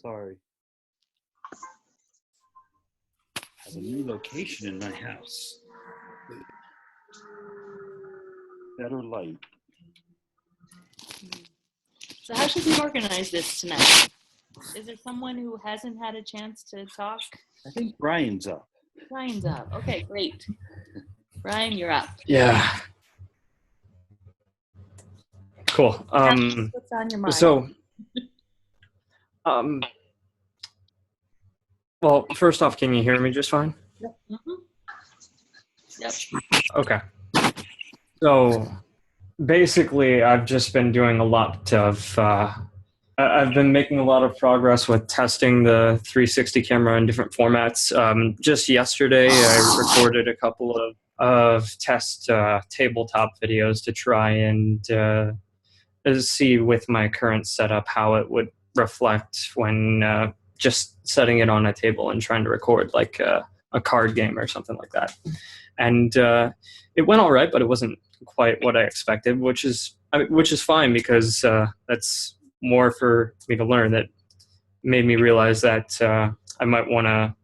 Sorry. I have a new location in my house. Better light. So how should we organize this tonight? Is there someone who hasn't had a chance to talk? I think Brian's up. Brian's up. Okay, great. Brian, you're up. Yeah. Cool. What's on your mind? So, well, first off, can you hear me just fine? Yep. Mm-hmm. Yep. Okay. So, basically, I've just been doing a lot of, I've been making a lot of progress with testing the 360 camera in different formats. Just yesterday, I recorded a couple of test tabletop videos to try and see with my current setup how it would reflect when just setting it on a table and trying to record like a card game or something like that. And it went all right, but it wasn't quite what I expected, which is fine because that's more for me to learn. That made me realize that I might want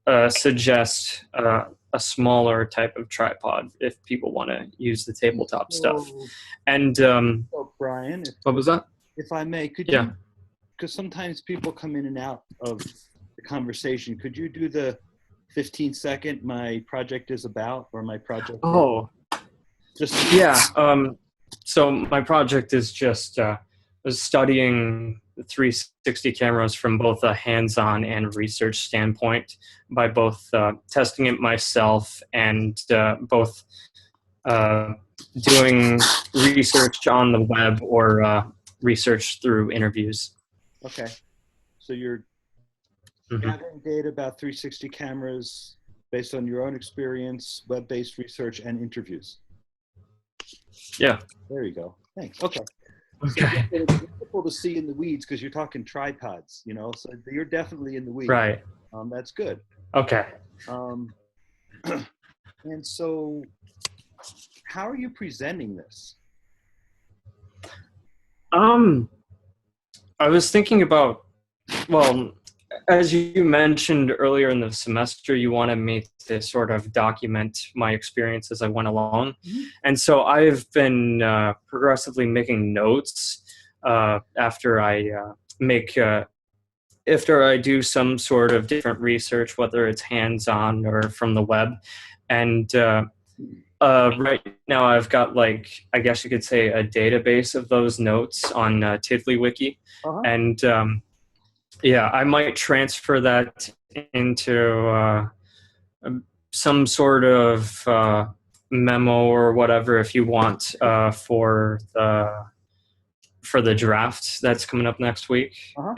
to suggest a smaller type of tripod if people want to use the tabletop stuff. And Brian, what was that? If I may, could you, because sometimes people come in and out of the conversation, could you do the 15-second my project is about, or my project? Oh, just yeah. So my project is just studying 360 cameras from both a hands-on and research standpoint by both testing it myself and both doing research on the web or research through interviews. Okay. So you're gathering data about 360 cameras based on your own experience, web-based research, and interviews. Yeah. There you go. Thanks. Okay. Okay. So it's difficult to see in the weeds because you're talking tripods, you know, so you're definitely in the weeds. Right. That's good. Okay. And so how are you presenting this? I was thinking about, well, as you mentioned earlier in the semester, you wanted me to sort of document my experience as I went along. Mm-hmm. And so I've been progressively making notes after I after I do some sort of different research, whether it's hands-on or from the web. And right now I've got, like, I guess you could say, a database of those notes on TiddlyWiki. Uh-huh. And yeah, I might transfer that into some sort of memo or whatever if you want for the draft that's coming up next week. Uh-huh.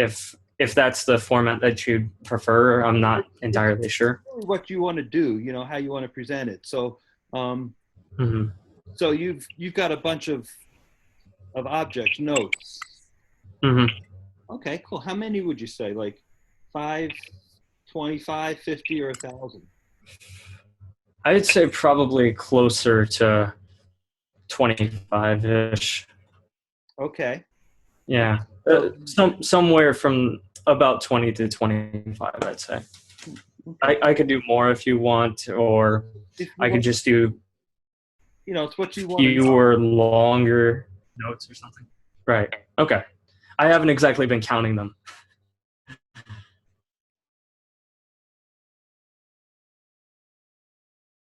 If that's the format that you'd prefer, I'm not entirely sure. What you want to do, you know, how you want to present it. So, so you've got a bunch of objects, notes. Mm-hmm. Okay, cool. How many would you say? Like 5, 25, 50, or 1,000? I'd say probably closer to 25-ish. Okay. Yeah. Somewhere from about 20 to 25, I'd say. Okay. I could do more if you want, or I could just do, you know, it's what you want. Fewer, longer notes or something. Right. Okay. I haven't exactly been counting them.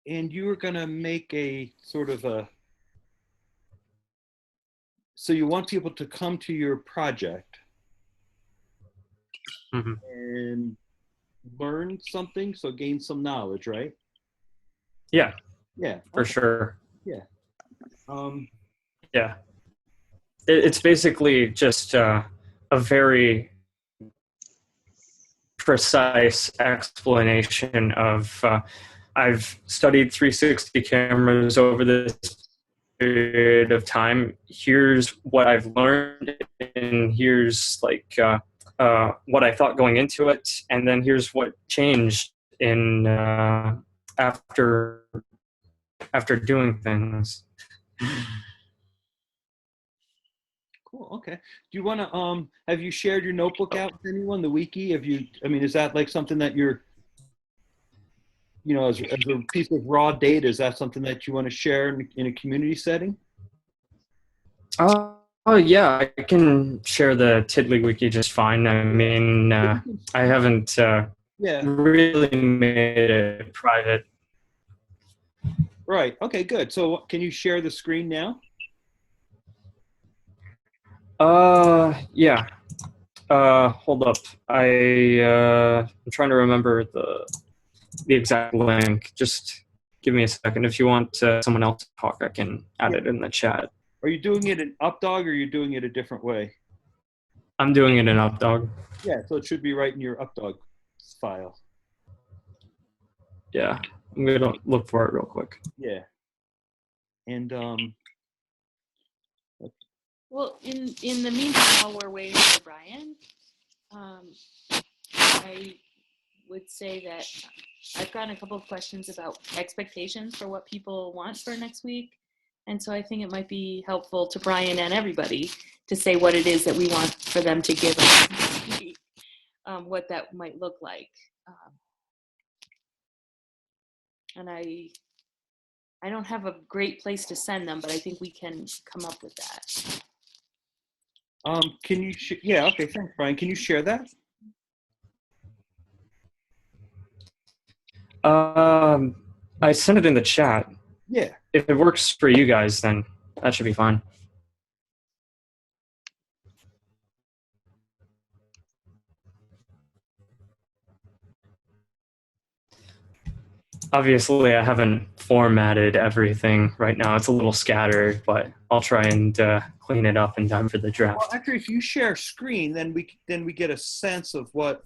And you were going to make a sort of so you want people to come to your project and learn something, so gain some knowledge, right? Yeah. Yeah. For sure. Yeah. Yeah. It's basically just a very precise explanation of I've studied 360 cameras over this period of time. Here's what I've learned, and here's like what I thought going into it, and then here's what changed in after doing things. Cool. Okay. Do you want to have you shared your notebook out with anyone, the wiki? Have you, I mean, is that like something that you're, you know, as a piece of raw data, is that something that you want to share in a community setting? Oh yeah, I can share the Tiddly wiki just fine. I mean, I haven't Yeah. really made it private. Right. Okay, good. So can you share the screen now? Yeah. Hold up. I'm trying to remember the exact link. Just give me a second. If you want someone else to talk, I can add it in the chat. Are you doing it in UpDog or are you doing it a different way? I'm doing it in UpDog. Yeah, so it should be right in your UpDog file. Yeah, I'm gonna look for it real quick. Yeah. And Well, in the meantime, while we're waiting for Brian, I would say that I've gotten a couple of questions about expectations for what people want for next week. And so I think it might be helpful to Brian and everybody to say what it is that we want for them to give us next week, what that might look like. And I don't have a great place to send them, but I think we can come up with that. can you, yeah, okay, thanks, Brian. Can you share that? I sent it in the chat. Yeah. If it works for you guys, then that should be fine. Obviously, I haven't formatted everything right now. It's a little scattered, but I'll try and clean it up in time for the draft. Well, actually, if you share screen, then we get a sense of what.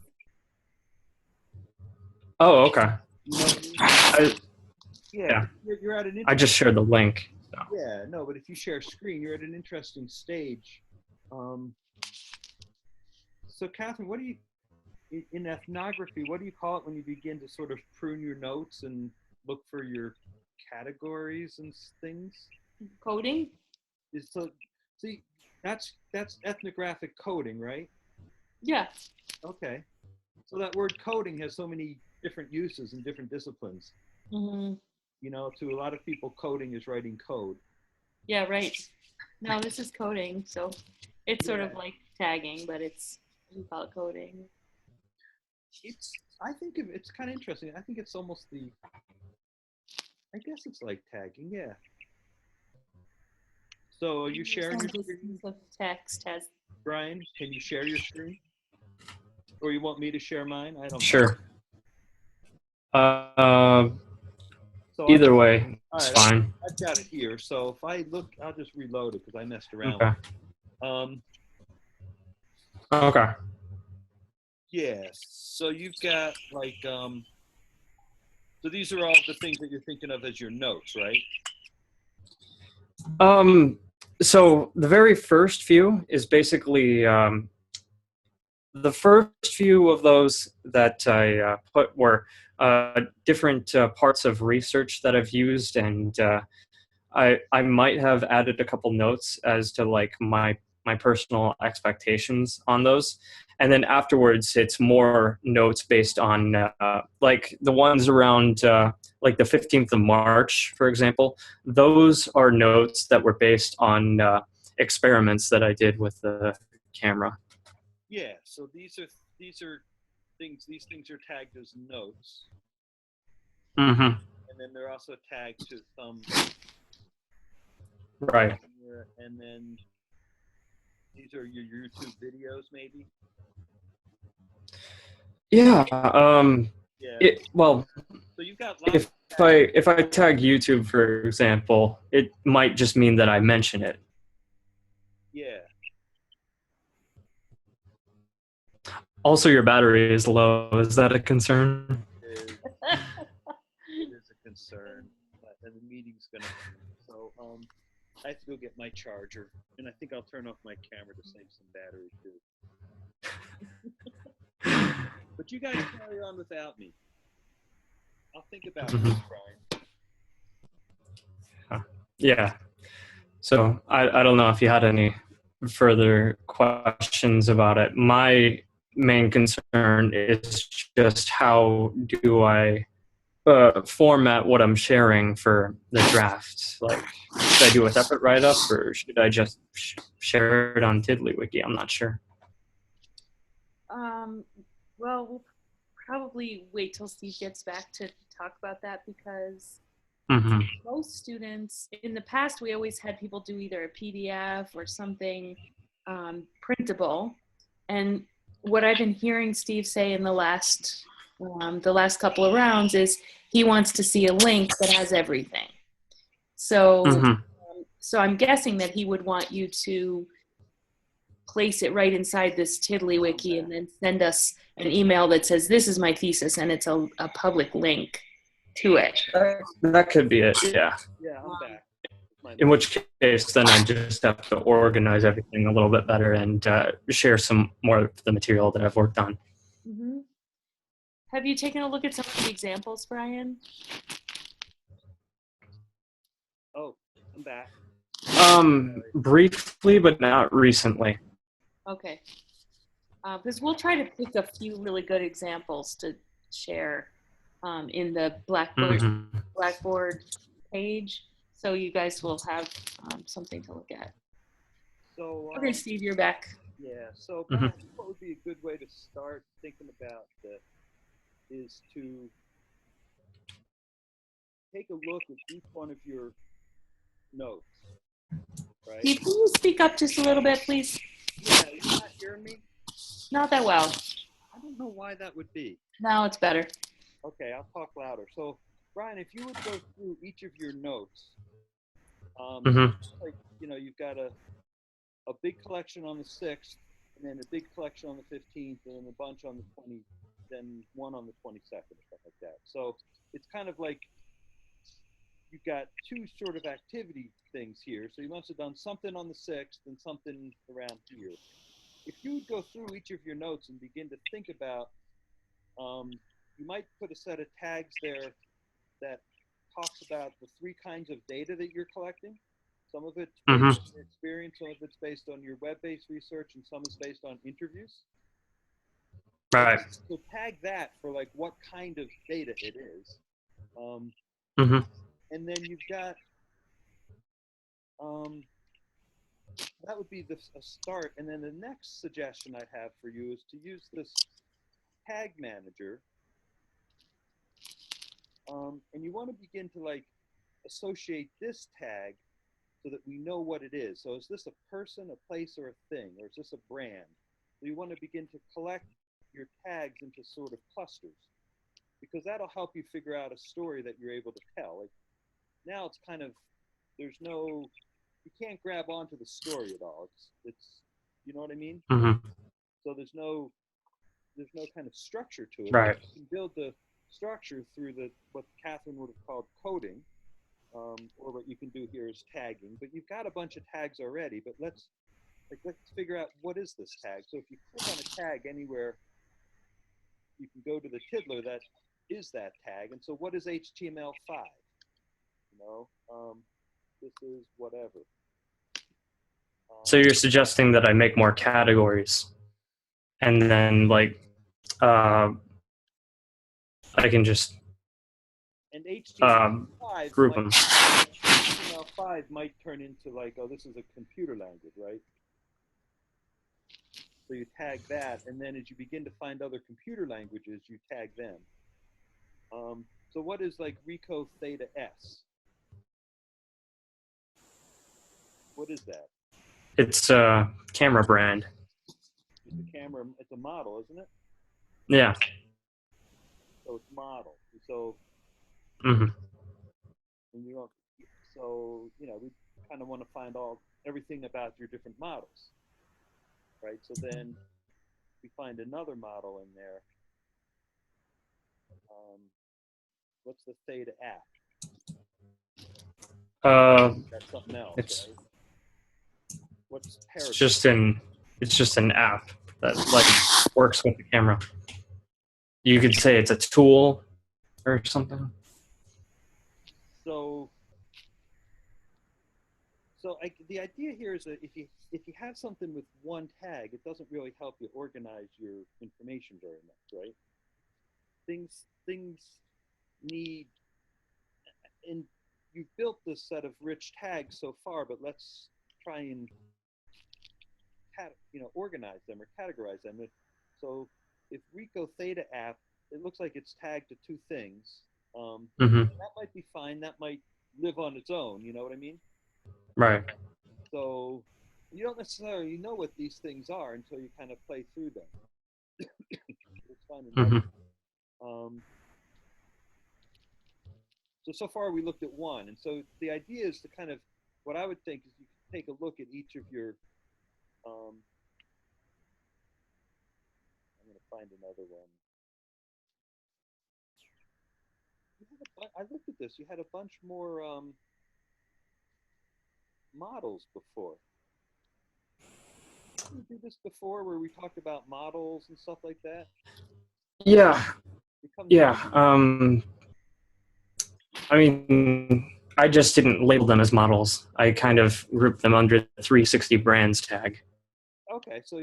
Oh, okay. You know what I mean? Yeah. You're at an. I just shared the link. So. Yeah, no, but if you share screen, you're at an interesting stage. So, Catherine, what do you, in ethnography, what do you call it when you begin to sort of prune your notes and look for your categories and things? Coding? So, see, that's ethnographic coding, right? Yeah. Okay. So that word coding has so many different uses in different disciplines. Mm-hmm. You know, to a lot of people, coding is writing code. Yeah, right. No, this is coding, so it's sort of like tagging, but we call it coding. I think it's kind of interesting. I think it's almost I guess it's like tagging, yeah. So are you sharing your screen? Of text has. Brian, can you share your screen? Or you want me to share mine? I don't know. Sure. So either way, it's fine. I've got it here. So if I look, I'll just reload it because I messed around. Okay. Okay. Yeah. So you've got like, so these are all the things that you're thinking of as your notes, right? So the very first few is basically the first few of those that I put were different parts of research that I've used, and I might have added a couple notes as to like my personal expectations on those. And then afterwards, it's more notes based on like the ones around like the 15th of March, for example. Those are notes that were based on experiments that I did with the camera. Yeah. So these are things. These things are tagged as notes. Mm-hmm. And then they're also tagged to some. Right. And then these are your YouTube videos, maybe. Yeah. Yeah. Well, so you've got if I tag YouTube, for example, it might just mean that I mention it. Yeah. Also, your battery is low. Is that a concern? It is a concern, and the meeting's gonna. So I have to go get my charger, and I think I'll turn off my camera to save some battery too. But you guys carry on without me. I'll think about it, Brian. Yeah. So I don't know if you had any further questions about it. My main concern is just how do I format what I'm sharing for the draft? Like, should I do a separate write-up or should I just share it on TiddlyWiki? I'm not sure. Well, we'll probably wait till Steve gets back to talk about that, because most students, in the past, we always had people do either a PDF or something printable. And what I've been hearing Steve say in the last couple of rounds is he wants to see a link that has everything. So, so I'm guessing that he would want you to place it right inside this TiddlyWiki and then send us an email that says, this is my thesis, and it's a public link to it. That could be it, yeah. Yeah, I'm back. In which case, then I just have to organize everything a little bit better and share some more of the material that I've worked on. Mm-hmm. Have you taken a look at some of the examples, Brian? Oh, I'm back. Briefly, but not recently. Okay. Because we'll try to pick a few really good examples to share in the Blackboard page, so you guys will have something to look at. So, okay, Steve, you're back. Yeah. So, Brian, what would be a good way to start thinking about this is to take a look at each one of your notes. Right? Steve, can you speak up just a little bit, please? Yeah, you're not hearing me? Not that well. I don't know why that would be. Now it's better. Okay, I'll talk louder. So, Brian, if you would go through each of your notes, like, you know, you've got a big collection on the 6th, and then a big collection on the 15th, and then a bunch on the 20th, then one on the 22nd, or stuff like that. So it's kind of like you've got two sort of activity things here. So you must have done something on the 6th and something around here. If you would go through each of your notes and begin to think about, you might put a set of tags there that talks about the 3 kinds of data that you're collecting. Some of it's based on your experience, some of it's based on your web-based research, and some is based on interviews. Right. So tag that for like what kind of data it is. And then you've got, that would be a start. And then the next suggestion I have for you is to use this tag manager. And you want to begin to like associate this tag so that we know what it is. So is this a person, a place, or a thing? Or is this a brand? So you want to begin to collect your tags into sort of clusters, because that'll help you figure out a story that you're able to tell. Like, now it's kind of, there's no, you can't grab onto the story at all. It's you know what I mean? So there's no kind of structure to it. Right. You can build the structure through what Catherine would have called coding, or what you can do here is tagging. But you've got a bunch of tags already. But let's figure out, what is this tag. So if you click on a tag anywhere, you can go to the tiddler that is that tag. And so what is HTML5? You know, this is whatever. So you're suggesting that I make more categories, and then like I can just HTML5 group them. HTML5 might turn into like, oh, this is a computer language, right? So you tag that, and then as you begin to find other computer languages, you tag them. So what is like Rico Theta S? What is that? It's a camera brand. It's a camera. It's a model, isn't it? Yeah. So it's model. So. And so you know, we kind of want to find everything about your different models, right? So then we find another model in there. What's the theta app? That's something else. It's right? What's paragraph? It's just an app that like works with the camera. You could say it's a tool or something. So So the idea here is that if you have something with one tag, it doesn't really help you organize your information very much, right? Things need, and you've built this set of rich tags so far, but let's try and organize them or categorize them. So if Rico Theta app, it looks like it's tagged to two things. Hmm. That might be fine. That might live on its own. You know what I mean? Right. So you don't necessarily know what these things are until you kind of play through them. It's fine enough. Hmm. So far we looked at one, and so the idea is to kind of, what I would think is you can take a look at each of your. I'm going to find another one. I looked at this. You had a bunch more models before. Did we do this before, where we talked about models and stuff like that? Yeah. Yeah. I mean, I just didn't label them as models. I kind of grouped them under the 360 brands tag. Okay, so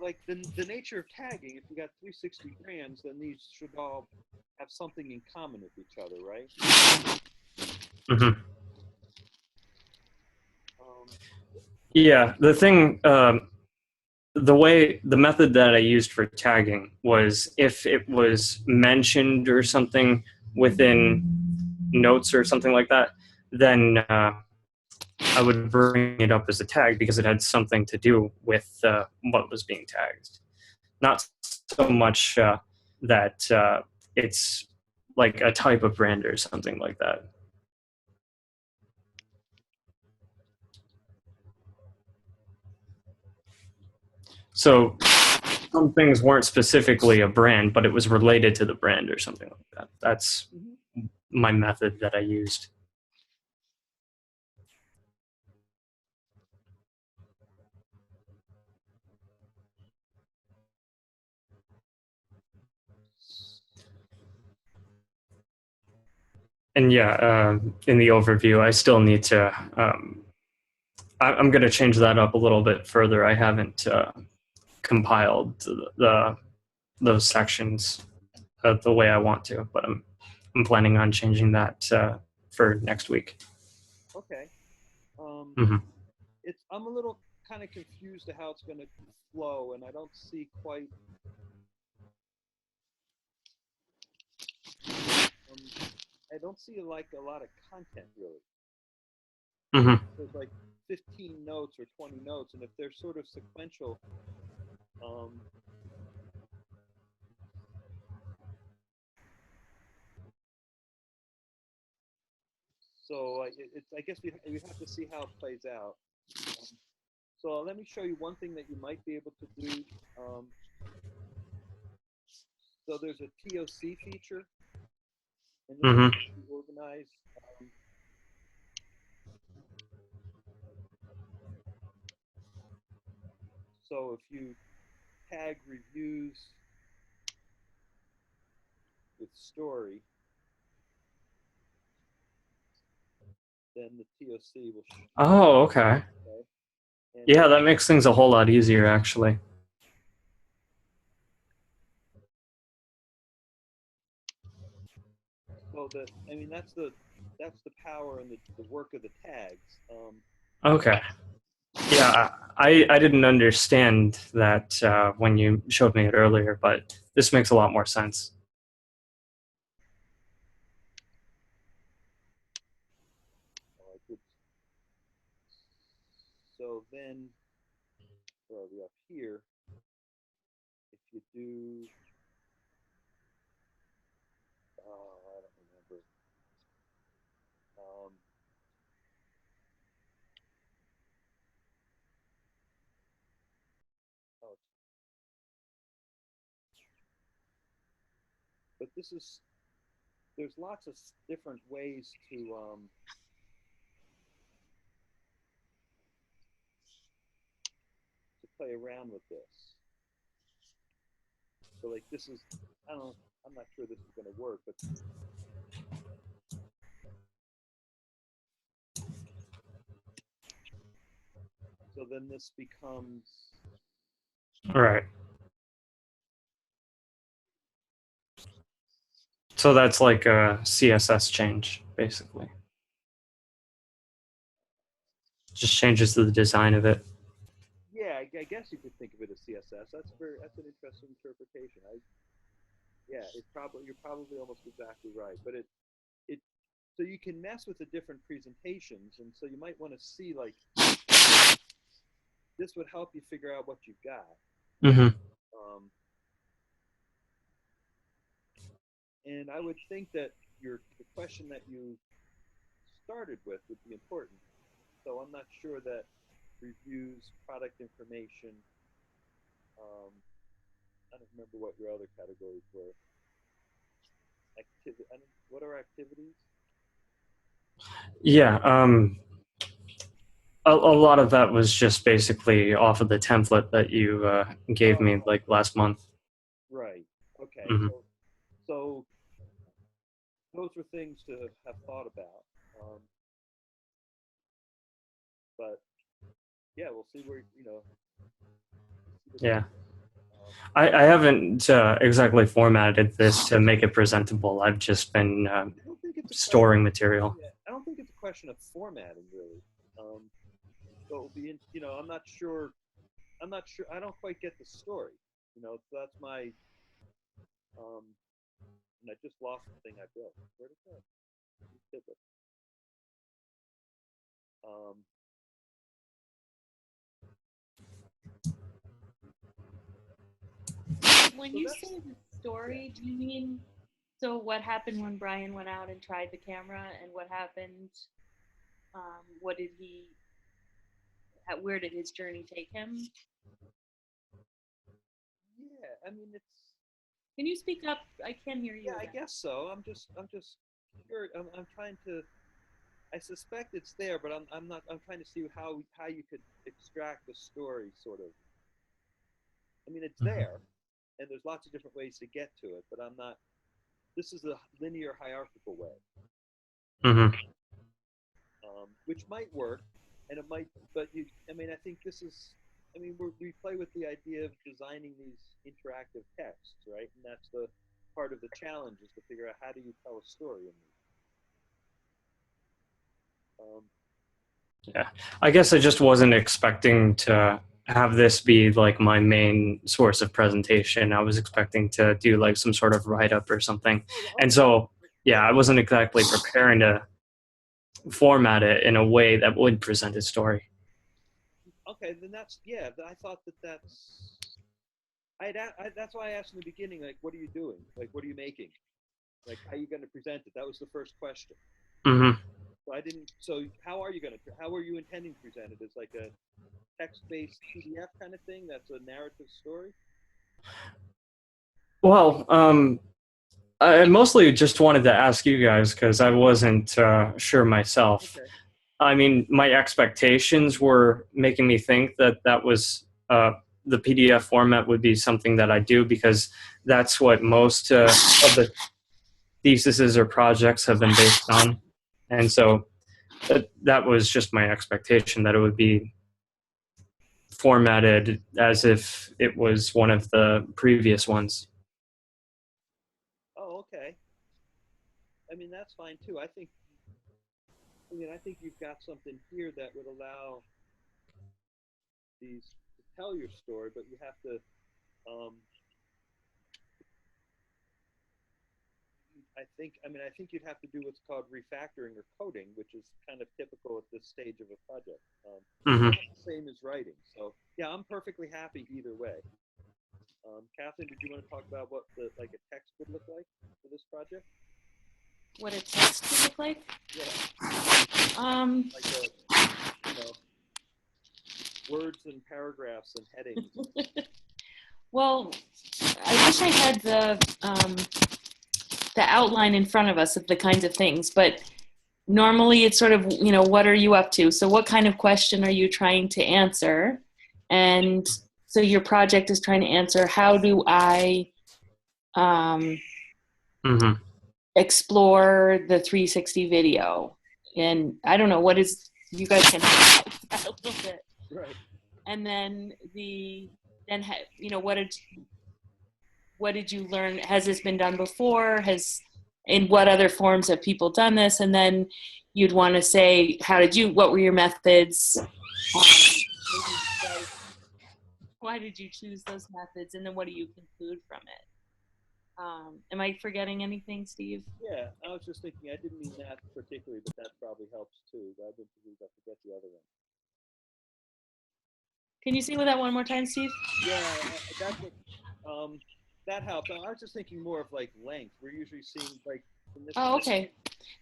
like the nature of tagging, if you got 360 brands, then these should all have something in common with each other, right? Hmm. Yeah, the method that I used for tagging was if it was mentioned or something within notes or something like that, then I would bring it up as a tag because it had something to do with what was being tagged. Not so much that it's like a type of brand or something like that. So some things weren't specifically a brand, but it was related to the brand or something like that. That's my method that I used. And yeah, in the overview, I still need to. I'm going to change that up a little bit further. I haven't compiled those sections the way I want to, but I'm planning on changing that for next week. Okay. Mm-hmm. I'm a little kind of confused to how it's going to flow, and I don't see quite. I don't see like a lot of content really. Mm-hmm. There's like 15 notes or 20 notes, and if they're sort of sequential, so I guess we have to see how it plays out. So let me show you one thing that you might be able to do. So there's a TOC feature, and this Mm-hmm. is organized. So if you tag reviews with story, then the TOC will show. Oh, okay. And Yeah, that makes things a whole lot easier, actually. so that's the power and the work of the tags. Okay. Yeah, I didn't understand that when you showed me it earlier, but this makes a lot more sense. So then, where are we up here? If you do, I don't remember. Um, oh, but there's lots of different ways to play around with this. So like this is, I don't know, I'm not sure this is going to work, but So then this becomes, Right. So that's like a CSS change, basically. Just changes the design of it. yeah, I guess you could think of it as CSS. That's an interesting interpretation. Yeah, you're probably almost exactly right. But it, so you can mess with the different presentations, and so you might want to see like this would help you figure out what you've got. Mm-hmm. And I would think that the question that you started with would be important. So I'm not sure that reviews, product information. I don't remember what your other categories were. What are activities? Yeah. A lot of that was just basically off of the template that you gave me like last month. Right. Okay. Mm-hmm. So those were things to have thought about. But yeah, we'll see where Yeah. I haven't exactly formatted this to make it presentable. I've just been storing material. Yeah, I don't think it's a question of formatting, really. So it'll be, I'm not sure. I don't quite get the story. So that's my. And I just lost the thing I built. Where did it go? When you say the story, do you mean so what happened when Brian went out and tried the camera, and what happened? What did he? Where did his journey take him? Yeah, I mean it's. Can you speak up? I can't hear you. Yeah, I guess so. I'm just sure. I'm trying to. I suspect it's there, but I'm not. I'm trying to see how you could extract the story, sort of. I mean, it's there, and there's lots of different ways to get to it, but I'm not. This is a linear hierarchical way, Mm-hmm. which might work, and it might. But I mean, I think this is. I mean, we play with the idea of designing these interactive texts, right? And that's the part of the challenge is to figure out how do you tell a story in these. Yeah, I guess I just wasn't expecting to have this be like my main source of presentation. I was expecting to do like some sort of write-up or something. And so, yeah, I wasn't exactly preparing to format it in a way that would present a story. Okay, then I thought that's. That's why I asked in the beginning, like, what are you doing? Like, what are you making? Like, how are you going to present it? That was the first question. Mm-hmm. So I didn't. So how are you intending to present it? As like a text-based PDF kind of thing? That's a narrative story. Well, I mostly just wanted to ask you guys because I wasn't sure myself. Okay. I mean, my expectations were making me think that was the PDF format would be something that I do because that's what most of the theses or projects have been based on. And so that was just my expectation that it would be formatted as if it was one of the previous ones. Oh, okay. I mean, that's fine too. I think you've got something here that would allow these to tell your story, but you have to. I think you'd have to do what's called refactoring or coding, which is kind of typical at this stage of a project. Mm-hmm. Not the same as writing. So yeah, I'm perfectly happy either way. Catherine, did you want to talk about what a text would look like for this project? What a text would look like? Yeah. Words and paragraphs and headings. Well, I wish I had the outline in front of us of the kinds of things, but normally it's sort of, what are you up to? So what kind of question are you trying to answer? And so your project is trying to answer, how do I explore the 360 video? And I don't know, you guys can help out a little bit. Right. And then what did you learn? Has this been done before? In what other forms have people done this? And then you'd want to say, what were your methods? Why did you choose those methods? And then what do you conclude from it? Am I forgetting anything, Steve? Yeah, I was just thinking, I didn't mean that particularly, but that probably helps too. I didn't believe I forget the other one. Can you say that one more time, Steve? Yeah, that's what, that helped. I was just thinking more of like length. We're usually seeing like. Oh, okay.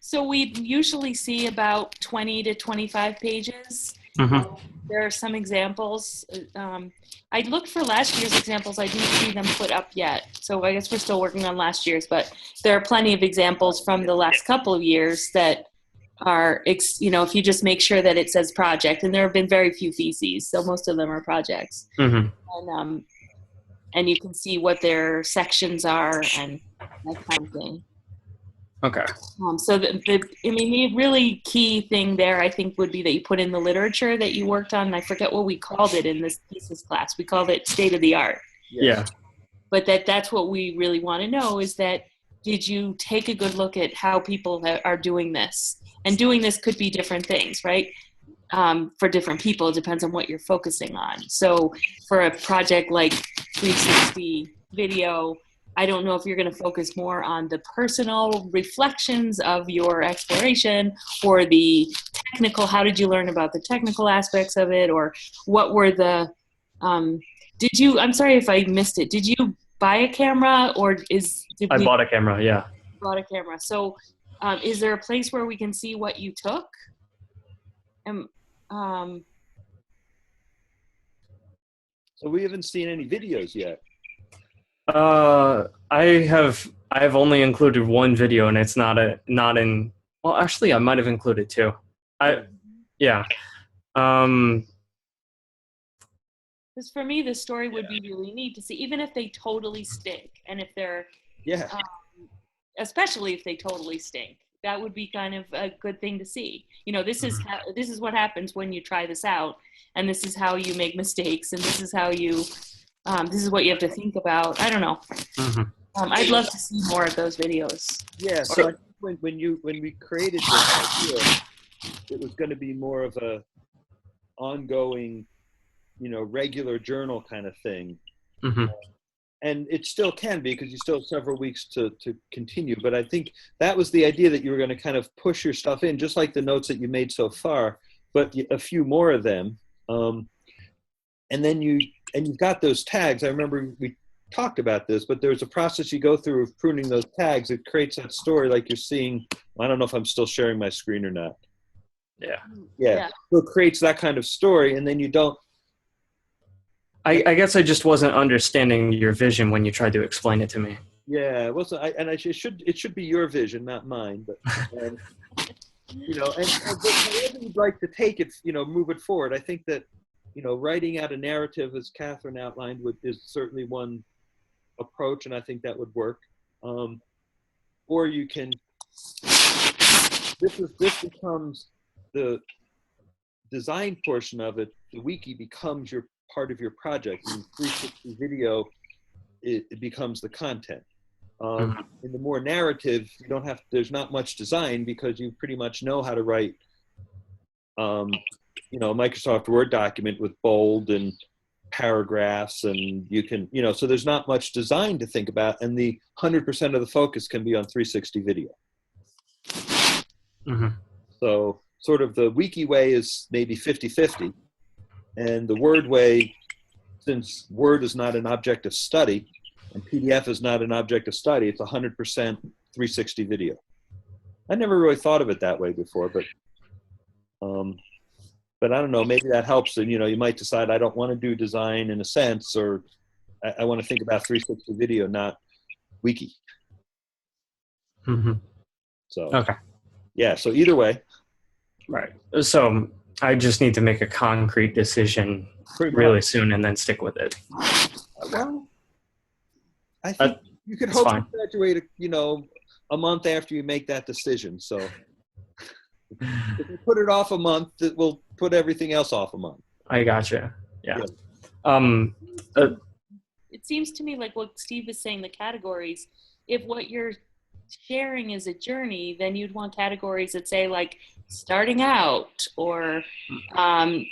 So we usually see about 20 to 25 pages. Mm-hmm. There are some examples. I looked for last year's examples. I didn't see them put up yet. So I guess we're still working on last year's, but there are plenty of examples from the last couple of years that are, if you just make sure that it says project, and there have been very few theses, so most of them are projects. Mm-hmm. And you can see what their sections are and that kind of thing. Okay. So the really key thing there, I think, would be that you put in the literature that you worked on. And I forget what we called it in this thesis class. We called it state of the art. Yeah. But that's what we really want to know is that, did you take a good look at how people are doing this? And doing this could be different things, right? For different people, it depends on what you're focusing on. So for a project like 360 video, I don't know if you're going to focus more on the personal reflections of your exploration or the technical, how did you learn about the technical aspects of it, or what were the, I'm sorry if I missed it, did you buy a camera or I bought a camera, yeah. Bought a camera. So is there a place where we can see what you took? So we haven't seen any videos yet. I have only included one video, and it's not in. Well, actually, I might have included two. Yeah. Because for me, the story would be really neat to see, even if they totally stink, and if they're especially if they totally stink. That would be kind of a good thing to see. This is what happens when you try this out, and this is how you make mistakes, and this is how you. This is what you have to think about. I don't know. Mm-hmm. I'd love to see more of those videos. Yeah. So I think when we created this idea, it was going to be more of a ongoing, regular journal kind of thing. Mm-hmm. And it still can be, because you still have several weeks to continue. But I think that was the idea, that you were going to kind of push your stuff in, just like the notes that you made so far, but a few more of them. And then you've got those tags. I remember we talked about this, but there's a process you go through of pruning those tags. It creates that story like you're seeing. I don't know if I'm still sharing my screen or not. Yeah. So it creates that kind of story, and then you don't. I guess I just wasn't understanding your vision when you tried to explain it to me. Yeah, well, so it should be your vision, not mine. But and however you'd like to take it, move it forward. I think that writing out a narrative, as Catherine outlined, is certainly one approach, and I think that would work. Or you can. This becomes the design portion of it. The wiki becomes your part of your project. In 360 video, it becomes the content. In the more narrative, you don't have. There's not much design, because you pretty much know how to write. A Microsoft Word document with bold and paragraphs, and you can, so there's not much design to think about, and the 100% of the focus can be on 360 video. Mm-hmm. So sort of the wiki way is maybe 50-50, and the Word way, since Word is not an object of study and PDF is not an object of study, it's 100% 360 video. I never really thought of it that way before, but I don't know, maybe that helps. And, you might decide, I don't want to do design in a sense, or I want to think about 360 video, not wiki. Mm-hmm. So, okay. Yeah. So either way. Right. So I just need to make a concrete decision really soon and then stick with it. Well, I think you could hope to graduate, a month after you make that decision. So if you put it off a month, it will put everything else off a month. I gotcha. Yeah. Yeah. It seems to me like what Steve is saying, the categories, if what you're sharing is a journey, then you'd want categories that say like starting out or,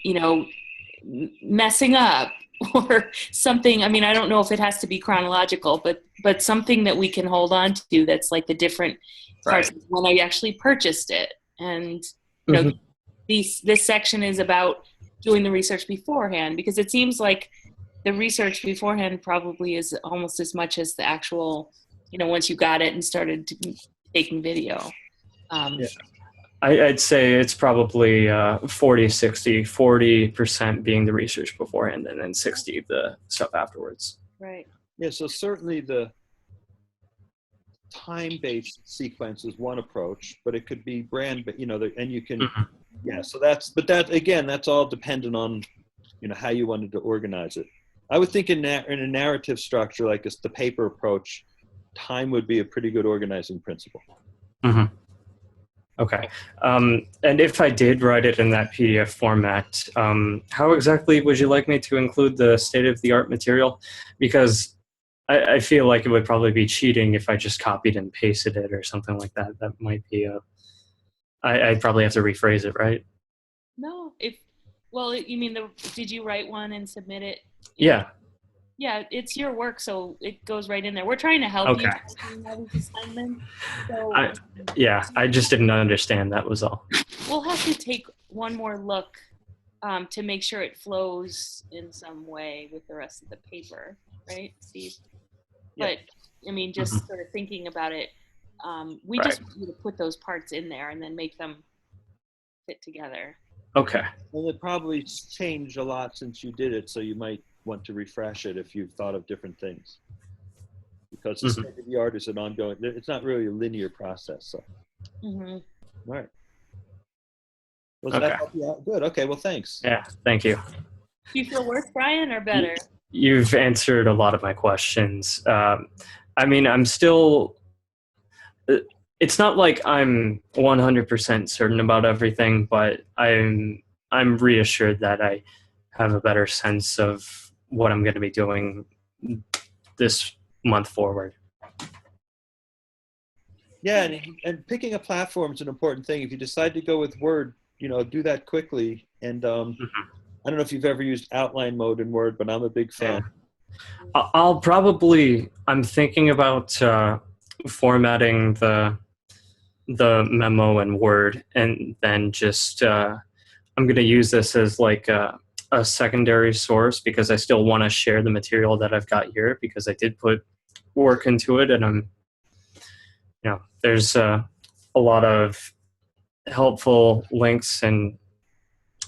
you know, messing up or something. I mean, I don't know if it has to be chronological, but something that we can hold on to that's like the different parts Right. when I actually purchased it. And, you know, this section is about doing the research beforehand, because it seems like the research beforehand probably is almost as much as the actual, you know, once you got it and started taking video. Yeah. I'd say it's probably 40, 60, 40% being the research beforehand and then 60 the stuff afterwards. Right. Yeah, so certainly the time-based sequence is one approach, but it could be brand, but you know, and you can, yeah. So but that again, that's all dependent on, you know, how you wanted to organize it. I would think in a narrative structure like this, the paper approach, time would be a pretty good organizing principle. Mm-hmm. Okay. And if I did write it in that PDF format, how exactly would you like me to include the state-of-the-art material? Because I feel like it would probably be cheating if I just copied and pasted it or something like that. That might be I'd probably have to rephrase it, right? No, well, you mean did you write one and submit it? Yeah. Yeah, it's your work, so it goes right in there. We're trying to help you doing all these assignments. So I just didn't understand. That was all. we'll have to take one more look to make sure it flows in some way with the rest of the paper, right, Steve? Yeah. But I mean, just sort of thinking about it, we just want you to put those parts in there and then make them fit together. Okay. Well, it probably changed a lot since you did it, so you might want to refresh it if you've thought of different things. Because the state of the art is an ongoing, it's not really a linear process. So, all right. Was that help you out? Good. Okay. Well, thanks. Yeah. Thank you. Do you feel worse, Brian, or better? You've answered a lot of my questions. I mean, I'm still. It's not like I'm 100% certain about everything, but I'm reassured that I have a better sense of what I'm going to be doing this month forward. Yeah, and picking a platform is an important thing. If you decide to go with Word, you know, do that quickly. And I don't know if you've ever used outline mode in Word, but I'm a big fan. I'm thinking about formatting the memo in Word, and then just I'm going to use this as like a secondary source, because I still want to share the material that I've got here, because I did put work into it, and there's a lot of helpful links and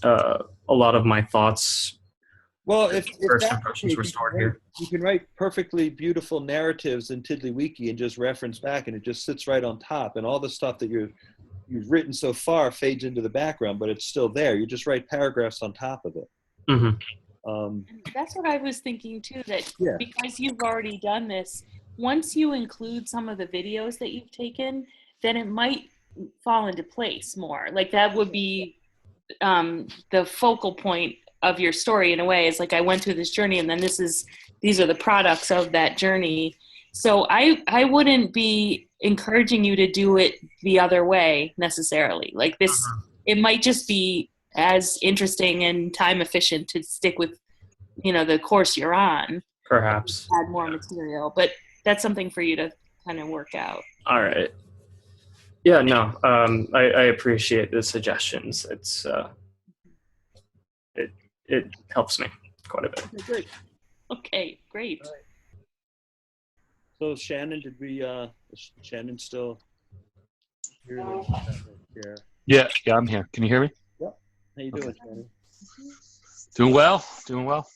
a lot of my thoughts. Well, if first impressions were stored here. You can write perfectly beautiful narratives in Tiddlywiki and just reference back, and it just sits right on top, and all the stuff that you've written so far fades into the background, but it's still there. You just write paragraphs on top of it. That's what I was thinking too, that because you've already done this, once you include some of the videos that you've taken, then it might fall into place more. Like that would be the focal point of your story in a way. Is like, I went through this journey, and then these are the products of that journey. So I wouldn't be encouraging you to do it the other way necessarily. Like this, it might just be as interesting and time efficient to stick with, you know, the course you're on. Perhaps add more material, but that's something for you to kind of work out. All right. Yeah, no, I appreciate the suggestions. It's it helps me quite a bit. Okay, great. Okay, great. Right. So Shannon, is Shannon still here? Yeah, I'm here. Can you hear me? Yep. How you doing, Shannon? Doing well.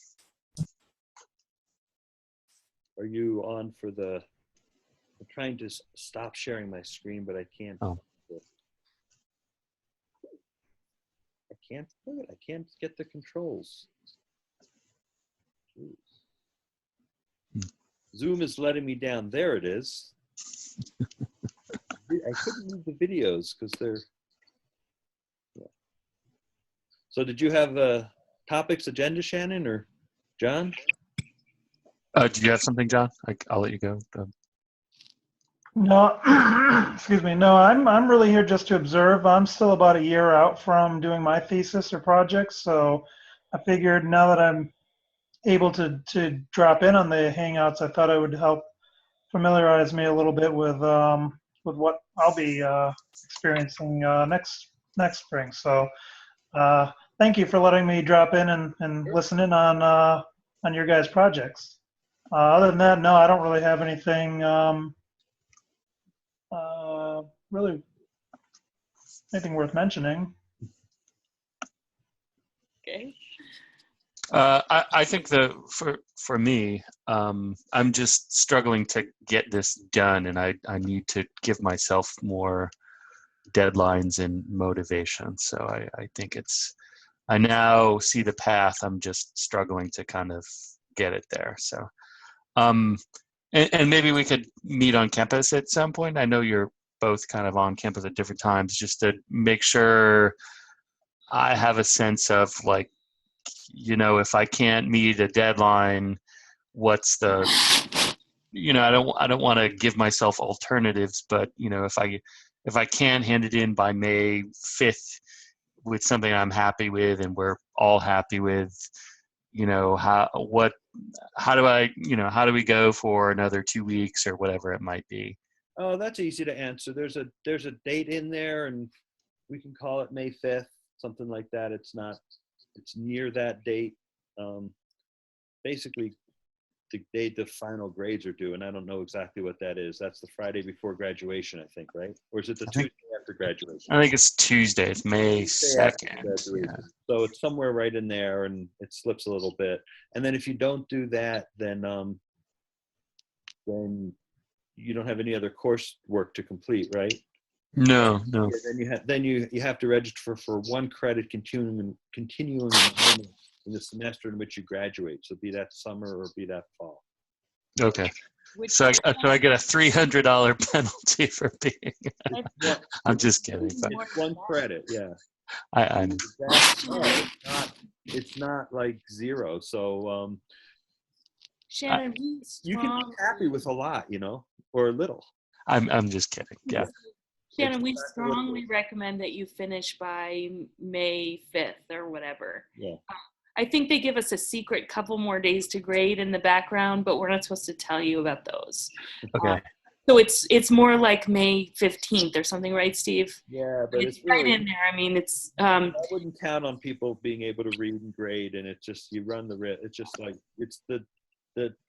Are you on for I'm trying to stop sharing my screen, but I can't. Oh. I can't do it. I can't get the controls. Jeez. Zoom is letting me down. There it is. I couldn't move the videos because they're. Yeah. So did you have topics agenda, Shannon or John? Do you have something, John? I'll let you go. No, excuse me. No, I'm really here just to observe. I'm still about a year out from doing my thesis or project, so I figured now that I'm able to drop in on the Hangouts, I thought it would help familiarize me a little bit with what I'll be experiencing next spring. So thank you for letting me drop in and listen in on your guys' projects. Other than that, no, I don't really have anything. Really anything worth mentioning. Okay. I think for me, I'm just struggling to get this done, and I need to give myself more deadlines and motivation. So I think I now see the path. I'm just struggling to kind of get it there. So, and maybe we could meet on campus at some point. I know you're both kind of on campus at different times, just to make sure I have a sense of, like, if I can't meet a deadline, what's the, I don't want to give myself alternatives, but if I can hand it in by May 5th with something I'm happy with and we're all happy with, how do we go for another 2 weeks or whatever it might be? Oh, that's easy to answer. There's a date in there, and we can call it May 5th, something like that. It's near that date. Basically, the date the final grades are due, and I don't know exactly what that is. That's the Friday before graduation, I think, right? Or is it the Tuesday after graduation? I think it's Tuesday. It's May Tuesday after 2nd. graduation. Yeah. So it's somewhere right in there, and it slips a little bit. And then if you don't do that, then you don't have any other coursework to complete, right? No. Yeah, then you have to register for 1 credit continuing enrollment in the semester in which you graduate. So be that summer or be that fall. Okay. So I get a $300 penalty for being. I'm just kidding. But It's 1 credit, yeah. I know. It's not like 0. So Shannon, you can be happy with a lot, or a little. I'm just kidding. Yeah. Shannon, we strongly recommend that you finish by May 5th or whatever. Yeah. I think they give us a secret couple more days to grade in the background, but we're not supposed to tell you about those. Okay. So it's more like May 15th or something, right, Steve? Yeah, but It's right in there. I mean, it's. I wouldn't count on people being able to read and grade, and it's just you run the risk. It's just like it's the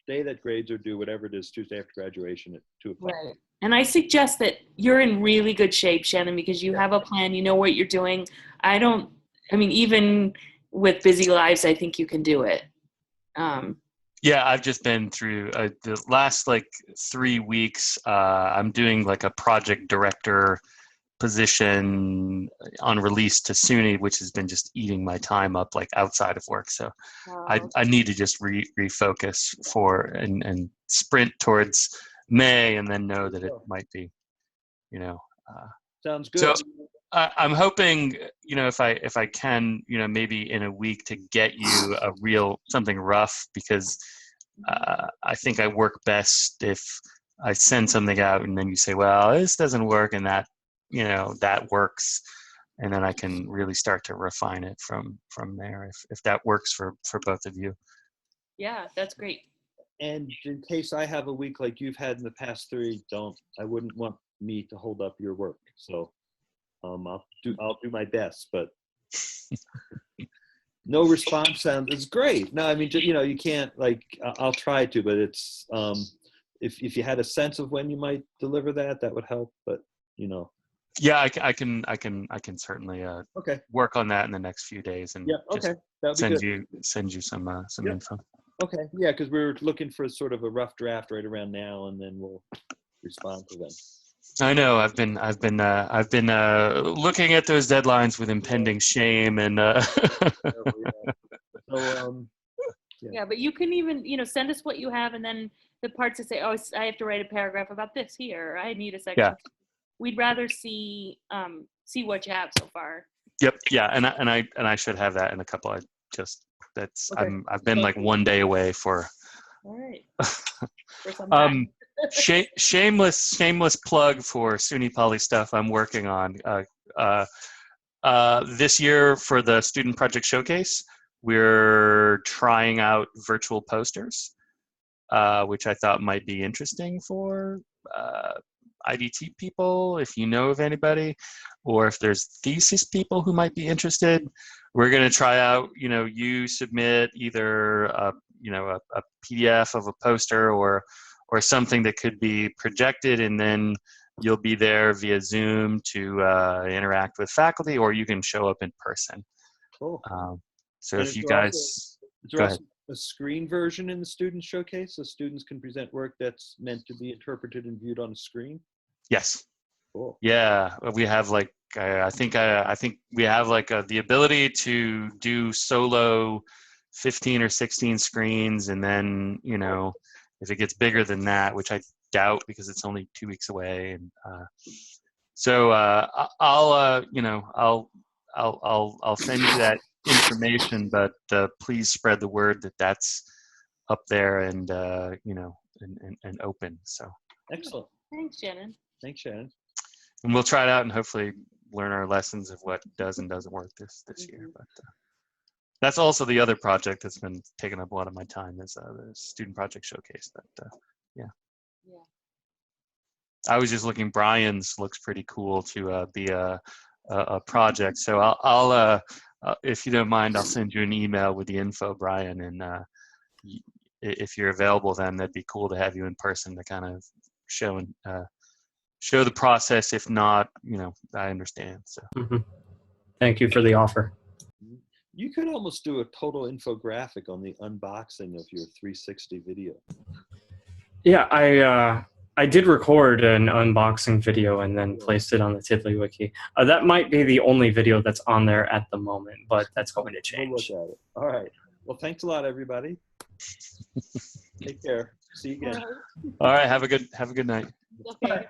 day that grades are due, whatever it is, Tuesday after graduation at 2 o'clock. Right. And I suggest that you're in really good shape, Shannon, because you have a plan. You know what you're doing. Even with busy lives, I think you can do it. Yeah, I've just been through the last 3 weeks. I'm doing like a project director position on release to SUNY, which has been just eating my time up outside of work. So I need to just refocus and sprint towards May, and then know that it might be, Sounds good. So I'm hoping, if I can, maybe in a week to get you a real something rough, because I think I work best if I send something out and then you say, well, this doesn't work, and that works, and then I can really start to refine it from there, if that works for both of you. Yeah, that's great. And in case I have a week like you've had in the past 3, I wouldn't want me to hold up your work. So I'll do my best, but no response is great. No, I mean, you can't I'll try to, but it's if you had a sense of when you might deliver that would help. But Yeah, I can certainly okay. work on that in the next few days, and okay, just send you some info. Okay, yeah, because we're looking for sort of a rough draft right around now, and then we'll respond to them. I know I've been looking at those deadlines with impending shame, and Yeah, but you can even send us what you have, and then the parts that say, oh, I have to write a paragraph about this here, or I need a section. Yeah. We'd rather see what you have so far. Yep. Yeah, and I should have that in a couple. I just that's Okay. I've been like 1 day away for. All right. For some time. Shameless plug for SUNY Poly stuff I'm working on. This year for the Student Project Showcase, we're trying out virtual posters, which I thought might be interesting for IDT people, if you know of anybody, or if there's thesis people who might be interested. We're going to try out, you submit either a PDF of a poster or something that could be projected, and then you'll be there via Zoom to interact with faculty, or you can show up in person. Cool. So And if you is there guys, is there go also ahead. a screen version in the student showcase, so students can present work that's meant to be interpreted and viewed on a screen? Yes. Cool. Yeah, we have like I think we have like the ability to do solo 15 or 16 screens, and then if it gets bigger than that, which I doubt because it's only 2 weeks away, and so I'll send you that information, but please spread the word that that's up there and and open. So Excellent. Thanks, Shannon. Thanks, Shannon. and we'll try it out and hopefully learn our lessons of what does and doesn't work this year. But that's also the other project that's been taking up a lot of my time is the Student Project Showcase. But yeah. I was just looking. Brian's looks pretty cool to be a project. So I'll if you don't mind, I'll send you an email with the info, Brian, and if you're available, then that'd be cool to have you in person to kind of show the process. If not, I understand. So Thank you for the offer. You could almost do a total infographic on the unboxing of your 360 video. Yeah, I did record an unboxing video and then placed it on the Tiddly Wiki. That might be the only video that's on there at the moment, but that's going to We'll look change. at it. All right. Well, thanks a lot, everybody. Take care. See you again. all right, have a good night. Okay.